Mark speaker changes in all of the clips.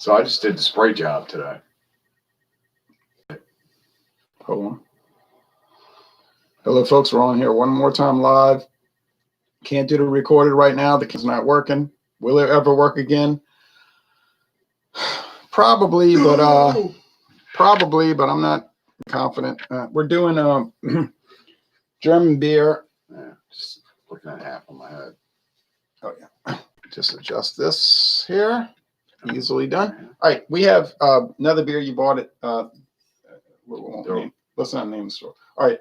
Speaker 1: So I just did the spray job today.
Speaker 2: Hold on. Hello, folks. We're on here one more time live. Can't do the recorded right now. The kid's not working. Will it ever work again? Probably, but I'm not confident. We're doing German beer.
Speaker 1: Yeah, just looking at half on my head.
Speaker 2: Oh yeah. Just adjust this here. Easily done. All right, we have another beer you bought at let's not name the store. All right,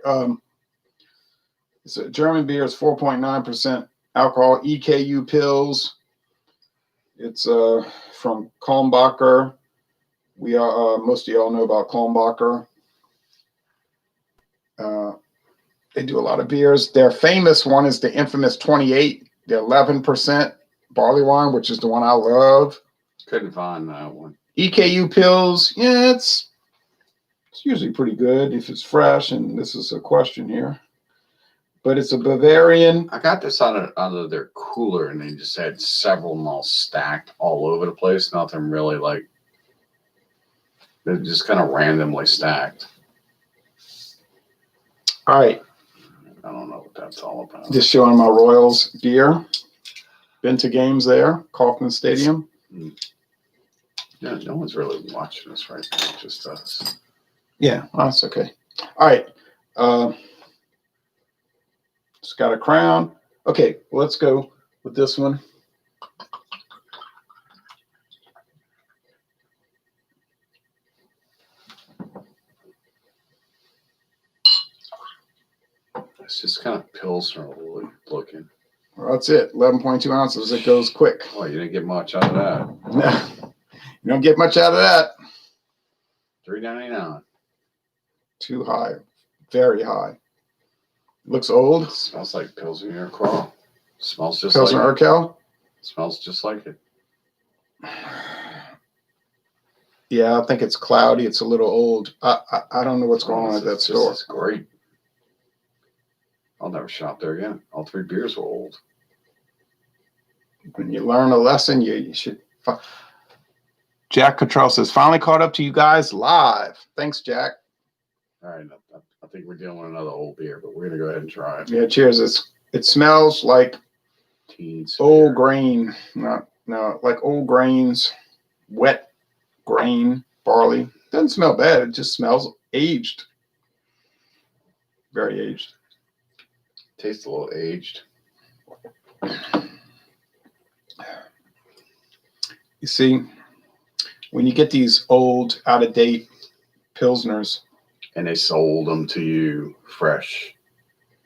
Speaker 2: it's a German beer. It's 4.9% alcohol. EKU Pils. It's from Kulmbacher. We are most of y'all know about Kulmbacher. They do a lot of beers. Their famous one is the infamous 28, the 11% barley wine, which is the one I love.
Speaker 1: Couldn't find that one.
Speaker 2: EKU Pils, yeah, it's usually pretty good if it's fresh, and this is a question here. But it's a Bavarian.
Speaker 1: I got this out of their cooler, and they just had several of them all stacked all over the place. Nothing really like, they're just kind of randomly stacked.
Speaker 2: All right.
Speaker 1: I don't know what that's all about.
Speaker 2: Just showing my Royals beer. Been to games there, Kaufman Stadium.
Speaker 1: Yeah, no one's really watching us right now, just us.
Speaker 2: Yeah, well, that's okay. All right. It's got a crown. Okay, let's go with this one.
Speaker 1: It's just kind of Pilsner looking.
Speaker 2: Well, that's it. 11.2 ounces. It goes quick.
Speaker 1: Oh, you didn't get much out of that.
Speaker 2: No, you don't get much out of that.
Speaker 1: $3.99.
Speaker 2: Too high. Very high. Looks old.
Speaker 1: It smells like Pilsner Urquell. Smells just
Speaker 2: Pilsner
Speaker 1: like
Speaker 2: Urquell?
Speaker 1: Smells just like it.
Speaker 2: Yeah, I think it's cloudy. It's a little old. I don't know what's going on at that store.
Speaker 1: It's great. I'll never shop there again. All three beers were old.
Speaker 2: When you learn a lesson, you should. Jack Cottrell says, finally caught up to you guys live. Thanks, Jack.
Speaker 1: All right. I think we're dealing with another old beer, but we're going to go ahead and try it.
Speaker 2: Yeah, cheers. It smells like old grain. No, like old grains, wet grain, barley. Doesn't smell bad. It just smells aged. Very aged.
Speaker 1: Tastes a little aged.
Speaker 2: You see, when you get these old, out-of-date Pilsners.
Speaker 1: And they sold them to you fresh,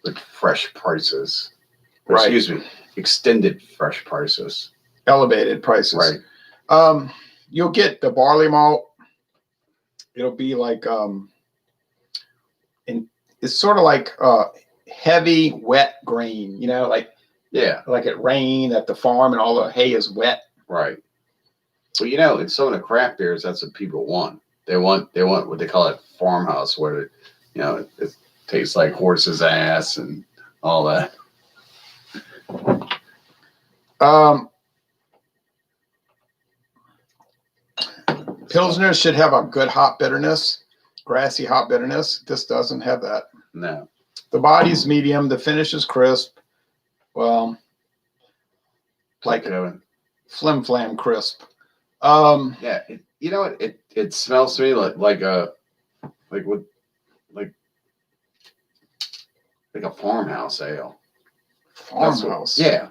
Speaker 1: with fresh prices.
Speaker 2: Right.
Speaker 1: Excuse me, extended fresh prices.
Speaker 2: Elevated prices.
Speaker 1: Right.
Speaker 2: You'll get the barley malt. It'll be like, it's sort of like heavy, wet grain, you know, like,
Speaker 1: yeah,
Speaker 2: like it rained at the farm and all the hay is wet.
Speaker 1: Right. Well, you know, in some of the craft beers, that's what people want. They want what they call it farmhouse, where it tastes like horse's ass and all that.
Speaker 2: Pilsner should have a good hop bitterness, grassy hop bitterness. This doesn't have that.
Speaker 1: No.
Speaker 2: The body's medium. The finish is crisp. Well, like flim flam crisp.
Speaker 1: Yeah, it smells to me like a farmhouse ale.
Speaker 2: Farmhouse.
Speaker 1: Yeah.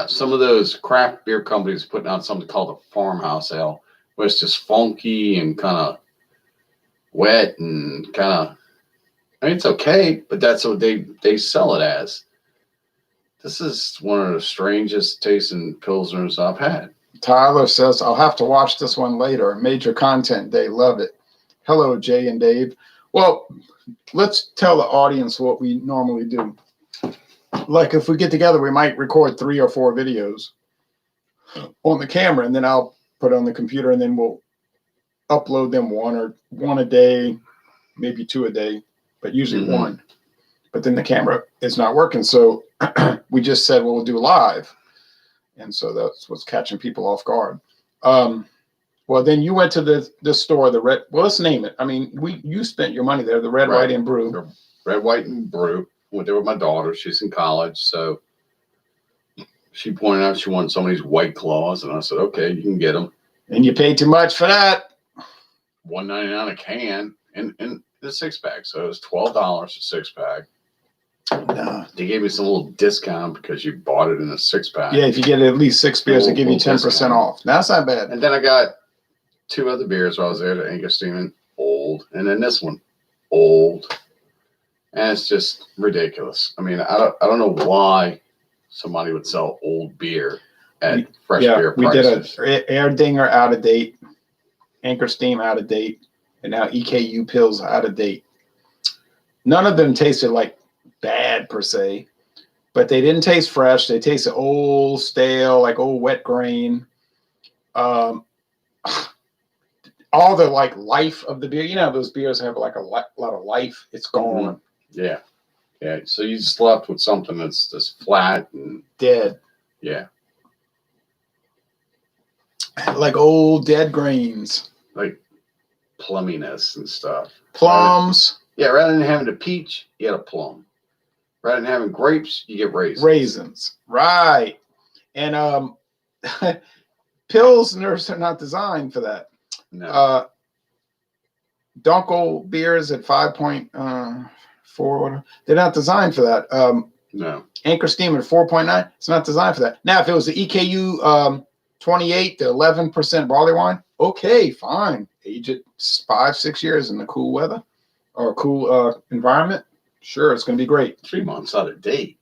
Speaker 1: Some of those craft beer companies putting out something called a farmhouse ale, where it's just funky and kind of wet and kind of. I mean, it's okay, but that's what they sell it as. This is one of the strangest tasting Pilsners I've had.
Speaker 2: Tyler says, I'll have to watch this one later. Major content day. Love it. Hello, Jay and Dave. Well, let's tell the audience what we normally do. Like if we get together, we might record 3 or 4 videos on the camera, and then I'll put it on the computer, and then we'll upload them one a day, maybe 2 a day, but usually 1. But then the camera is not working. So we just said, well, we'll do live. And so that's what's catching people off guard. Well, then you went to the store, the red. Well, let's name it. I mean, you spent your money there. The red,
Speaker 1: Right.
Speaker 2: white, and brew.
Speaker 1: The red, white, and brew. Went there with my daughter. She's in college, so she pointed out she wanted some of these White Claws, and I said, "Okay, you can get them."
Speaker 2: And you paid too much for that.
Speaker 1: $1.99 a can, and the 6-pack, so it was $12 a 6-pack.
Speaker 2: No.
Speaker 1: They gave me some little discount because you bought it in a 6-pack.
Speaker 2: Yeah, if you get at least 6 beers, they give you 10%
Speaker 1: discount.
Speaker 2: off. That's not bad.
Speaker 1: And then I got 2 other beers while I was there, the Angostura, old, and then this one, old. And it's just ridiculous. I mean, I don't know why somebody would sell old beer at fresh beer prices.
Speaker 2: We did a Erdinger out of date, Anchor Steam out of date, and now EKU Pils out of date. None of them tasted like bad per se, but they didn't taste fresh. They tasted old, stale, like old wet grain. All the like life of the beer, you know, those beers have like a lot of life. It's gone.
Speaker 1: Yeah. Yeah. So you just left with something that's just flat and
Speaker 2: Dead.
Speaker 1: Yeah.
Speaker 2: Like old dead grains.
Speaker 1: Like plumminess and stuff.
Speaker 2: Plums.
Speaker 1: Rather than having a peach, you get a plum. Rather than having grapes, you get raisins.
Speaker 2: Raisins. Right. And Pilsners are not designed for that.
Speaker 1: No.
Speaker 2: Dunkel beers at 5.4, they're not designed for that.
Speaker 1: No.
Speaker 2: Anchor Steam at 4.9, it's not designed for that. Now, if it was the EKU 28 to 11% barley wine, okay, fine. Age it 5-6 years in the cool weather or cool environment. Sure, it's going to be great.
Speaker 1: 3 months out of date.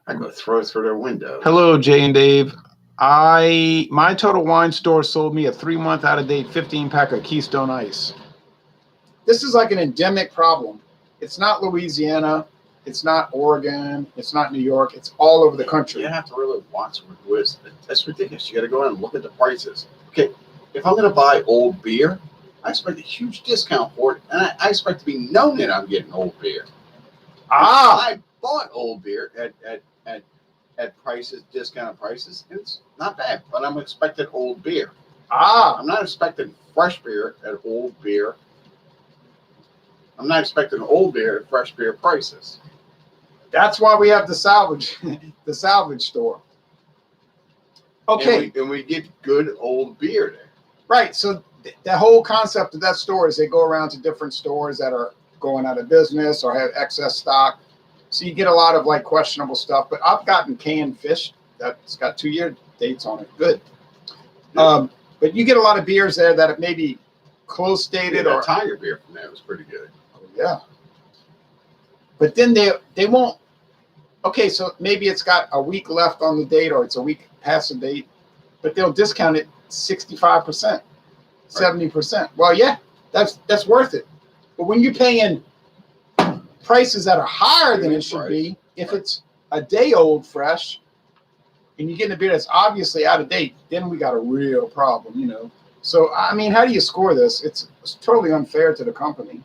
Speaker 1: I'm going to throw it through their window.
Speaker 2: Hello, Jay and Dave. My Total Wine Store sold me a 3-month out of date 15-pack of Keystone Ice. This is like an endemic problem. It's not Louisiana. It's not Oregon. It's not New York. It's all over the country.
Speaker 1: You have to really watch it. That's ridiculous. You got to go in and look at the prices. Okay, if I'm going to buy old beer, I expect a huge discount for it, and I expect to be known that I'm getting old beer. I bought old beer at prices, discounted prices. It's not bad, but I'm expecting old beer. I'm not expecting fresh beer at old beer. I'm not expecting old beer at fresh beer prices. That's why we have the salvage store. Okay. And we get good old beer there. Right. So the whole concept of that store is they go around to different stores that are going out of business or have excess stock. So you get a lot of like questionable stuff, but I've gotten canned fish that's got 2-year dates on it. Good. Yeah. But you get a lot of beers there that may be close dated. Or Tiger beer from there was pretty good. Oh, yeah. But then they won't. Okay, so maybe it's got a week left on the date or it's a week past the date, but they'll discount it 65%, 70%. Well, yeah, that's worth it. But when you're paying prices that are higher than it should be, if it's a day old fresh and you're getting a beer that's obviously out of date, then we got a real problem, you know. So, I mean, how do you score this? It's totally unfair to the company.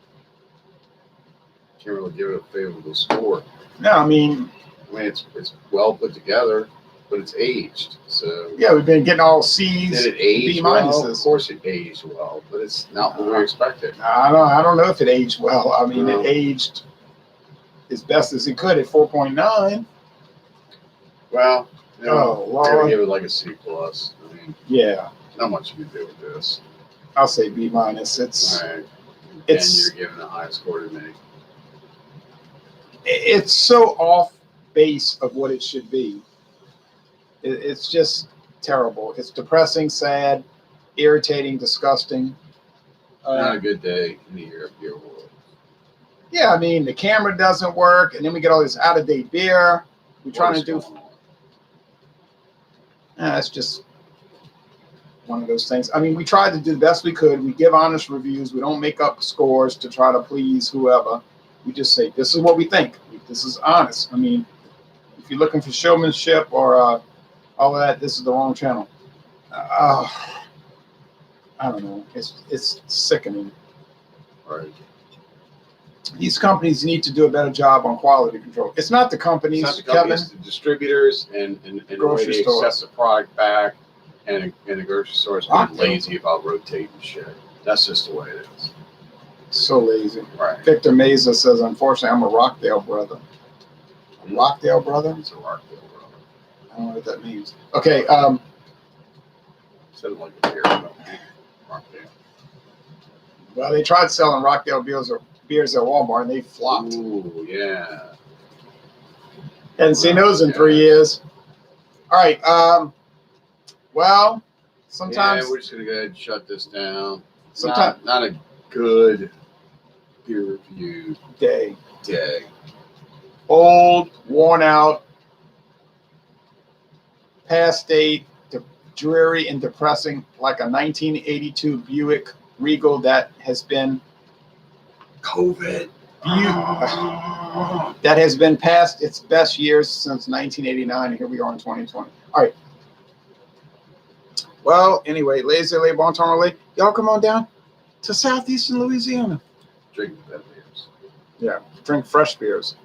Speaker 1: Can't really give it a favorable score. No, I mean it's well put together, but it's aged. So yeah, we've been getting all C's. Did it age well? Of course, it aged well, but it's not what we expected. I don't know if it aged well. I mean, it aged as best as it could at 4.9. Well, you know, we're gonna give it like a C+. I mean, yeah, not much you can do with this. I'll say B-. It's all right. And you're giving a high score to me. It's so off base of what it should be. It's just terrible. It's depressing, sad, irritating, disgusting. Not a good day in the year of beer world. Yeah, I mean, the camera doesn't work, and then we get all this out-of-date beer. We're trying to do. It's just one of those things. I mean, we tried to do the best we could. We give honest reviews. We don't make up scores to try to please whoever. We just say, this is what we think. This is honest. I mean, if you're looking for showmanship or all of that, this is the wrong channel. I don't know. It's sickening. Right. These companies need to do a better job on quality control. It's not the companies, Kevin. It's the distributors and the way they accept the product back in the grocery store is being
Speaker 2: Rockdale.
Speaker 1: lazy about rotating shit. That's just the way it is.
Speaker 2: So lazy.
Speaker 1: Right.
Speaker 2: Victor Meza says, unfortunately, I'm a Rockdale brother. A Rockdale brother?
Speaker 1: It's a Rockdale brother.
Speaker 2: I don't know what that means. Okay.
Speaker 1: Sounded like a beer company. Rockdale.
Speaker 2: Well, they tried selling Rockdale beers at Walmart, and they flopped.
Speaker 1: Ooh, yeah.
Speaker 2: Hadn't seen those in 3 years. All right. Well, sometimes.
Speaker 1: Yeah, we're just gonna go ahead and shut this down.
Speaker 2: Sometimes.
Speaker 1: Not a good peer review
Speaker 2: Day. Old, worn out, past date, dreary and depressing, like a 1982 Buick Regal that has been
Speaker 1: COVID.
Speaker 2: that has been past its best years since 1989, and here we are in 2020. All right. Well, anyway, lazy, bon temps, y'all come on down to southeastern Louisiana.
Speaker 1: Drink that beers.
Speaker 2: Yeah, drink fresh beers.